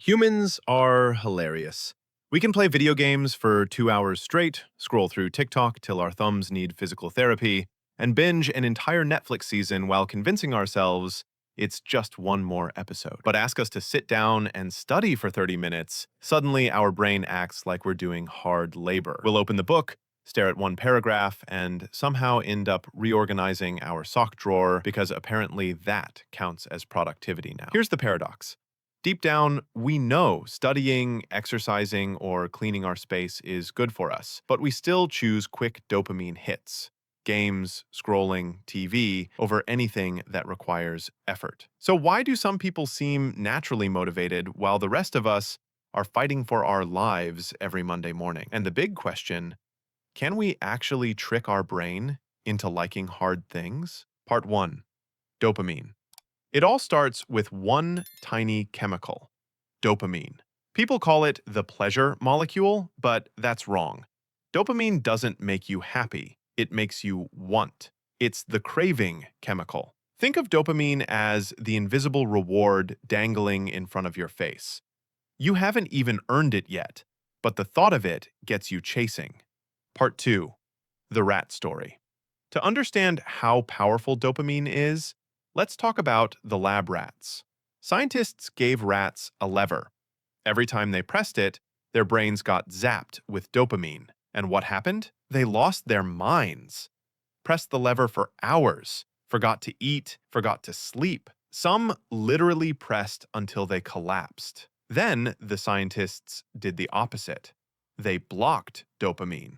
Humans are hilarious. We can play video games for 2 hours straight, scroll through TikTok till our thumbs need physical therapy, and binge an entire Netflix season while convincing ourselves it's just one more episode. But ask us to sit down and study for 30 minutes, suddenly our brain acts like we're doing hard labor. We'll open the book, stare at one paragraph, and somehow end up reorganizing our sock drawer because apparently that counts as productivity now. Here's the paradox. Deep down, we know studying, exercising, or cleaning our space is good for us, but we still choose quick dopamine hits, games, scrolling, TV, over anything that requires effort. So why do some people seem naturally motivated while the rest of us are fighting for our lives every Monday morning? And the big question, can we actually trick our brain into liking hard things? Part 1. Dopamine. It all starts with one tiny chemical, dopamine. People call it the pleasure molecule, but that's wrong. Dopamine doesn't make you happy, it makes you want. It's the craving chemical. Think of dopamine as the invisible reward dangling in front of your face. You haven't even earned it yet, but the thought of it gets you chasing. Part 2. The rat story. To understand how powerful dopamine is, let's talk about the lab rats. Scientists gave rats a lever. Every time they pressed it, their brains got zapped with dopamine. And what happened? They lost their minds. Pressed the lever for hours, forgot to eat, forgot to sleep. Some literally pressed until they collapsed. Then the scientists did the opposite. They blocked dopamine.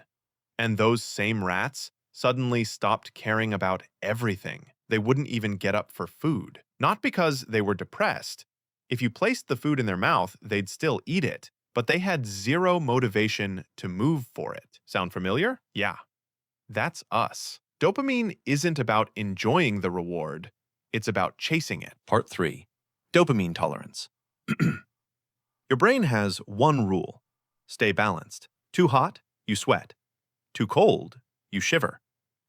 And those same rats suddenly stopped caring about everything. They wouldn't even get up for food. Not because they were depressed. If you placed the food in their mouth, they'd still eat it, but they had zero motivation to move for it. Sound familiar? Yeah, that's us. Dopamine isn't about enjoying the reward, it's about chasing it. Part 3. Dopamine Tolerance. Your brain has one rule: stay balanced. Too hot, you sweat. Too cold, you shiver.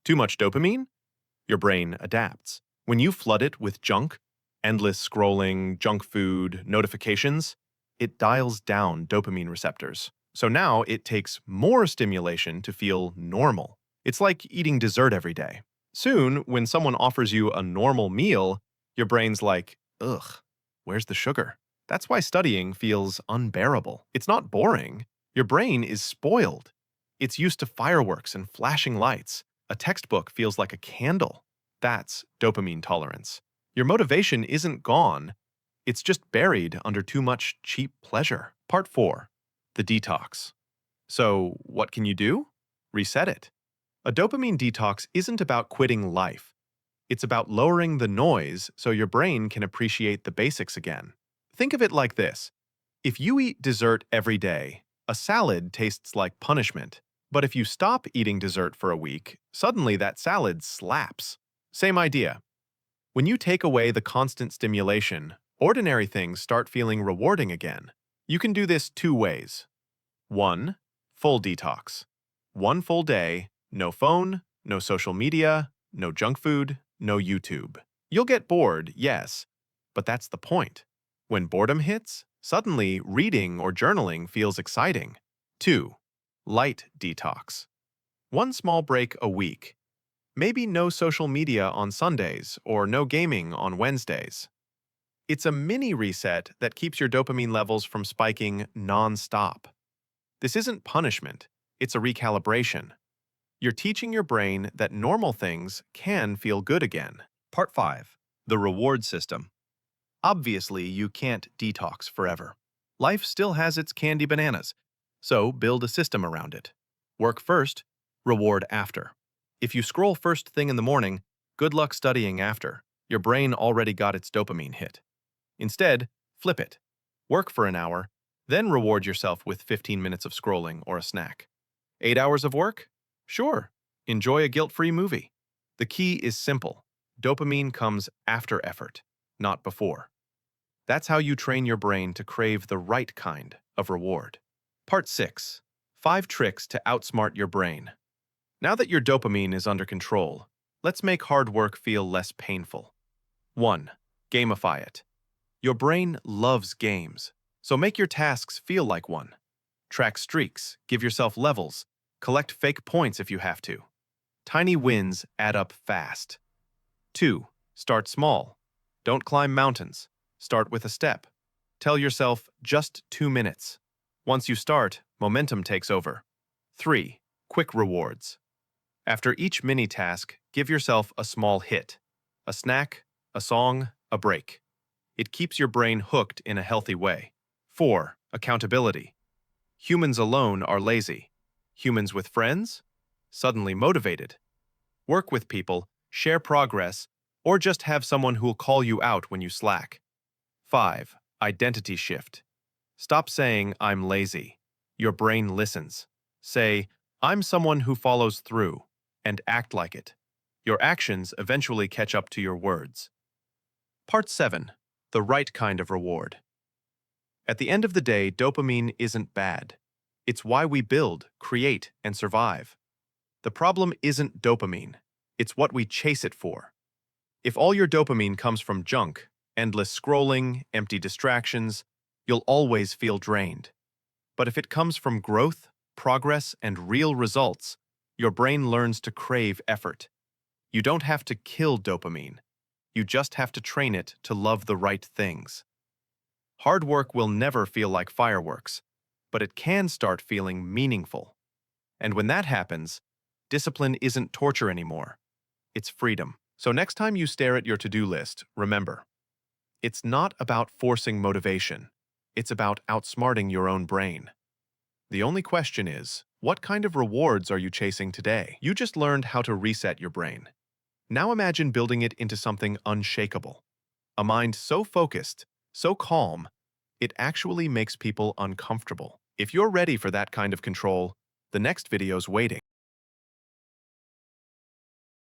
Too much dopamine? Your brain adapts. When you flood it with junk, endless scrolling, junk food, notifications, it dials down dopamine receptors. So now it takes more stimulation to feel normal. It's like eating dessert every day. Soon, when someone offers you a normal meal, your brain's like, ugh, where's the sugar? That's why studying feels unbearable. It's not boring. Your brain is spoiled. It's used to fireworks and flashing lights. A textbook feels like a candle. That's dopamine tolerance. Your motivation isn't gone. It's just buried under too much cheap pleasure. Part 4. The detox. So, what can you do? Reset it. A dopamine detox isn't about quitting life. It's about lowering the noise so your brain can appreciate the basics again. Think of it like this. If you eat dessert every day, a salad tastes like punishment. But if you stop eating dessert for a week, suddenly that salad slaps. Same idea. When you take away the constant stimulation, ordinary things start feeling rewarding again. You can do this 2 ways. 1. Full detox. 1 full day, no phone, no social media, no junk food, no YouTube. You'll get bored, yes, but that's the point. When boredom hits, suddenly reading or journaling feels exciting. 2. Light detox. 1 small break a week. Maybe no social media on Sundays or no gaming on Wednesdays. It's a mini reset that keeps your dopamine levels from spiking non-stop. This isn't punishment, it's a recalibration. You're teaching your brain that normal things can feel good again. Part 5. The Reward System. Obviously, you can't detox forever. Life still has its candy bananas. So build a system around it. Work first, reward after. If you scroll first thing in the morning, good luck studying after. Your brain already got its dopamine hit. Instead, flip it. Work for an hour, then reward yourself with 15 minutes of scrolling or a snack. 8 hours of work? Sure. Enjoy a guilt-free movie. The key is simple. Dopamine comes after effort, not before. That's how you train your brain to crave the right kind of reward. Part 6. 5 tricks to outsmart your brain. Now that your dopamine is under control, let's make hard work feel less painful. 1. Gamify it. Your brain loves games. So make your tasks feel like one. Track streaks, give yourself levels, collect fake points if you have to. Tiny wins add up fast. 2. Start small. Don't climb mountains. Start with a step. Tell yourself just 2 minutes. Once you start, momentum takes over. 3. Quick rewards. After each mini-task, give yourself a small hit. A snack, a song, a break. It keeps your brain hooked in a healthy way. 4. Accountability. Humans alone are lazy. Humans with friends? Suddenly motivated. Work with people, share progress, or just have someone who'll call you out when you slack. 5. Identity shift. Stop saying, "I'm lazy." Your brain listens. Say, "I'm someone who follows through," and act like it. Your actions eventually catch up to your words. Part 7. The right kind of reward. At the end of the day, dopamine isn't bad. It's why we build, create, and survive. The problem isn't dopamine. It's what we chase it for. If all your dopamine comes from junk, endless scrolling, empty distractions, you'll always feel drained. But if it comes from growth, progress, and real results, your brain learns to crave effort. You don't have to kill dopamine. You just have to train it to love the right things. Hard work will never feel like fireworks, but it can start feeling meaningful. And when that happens, discipline isn't torture anymore. It's freedom. So next time you stare at your to-do list, remember, it's not about forcing motivation. It's about outsmarting your own brain. The only question is, what kind of rewards are you chasing today? You just learned how to reset your brain. Now imagine building it into something unshakable. A mind so focused, so calm, it actually makes people uncomfortable. If you're ready for that kind of control, the next video's waiting.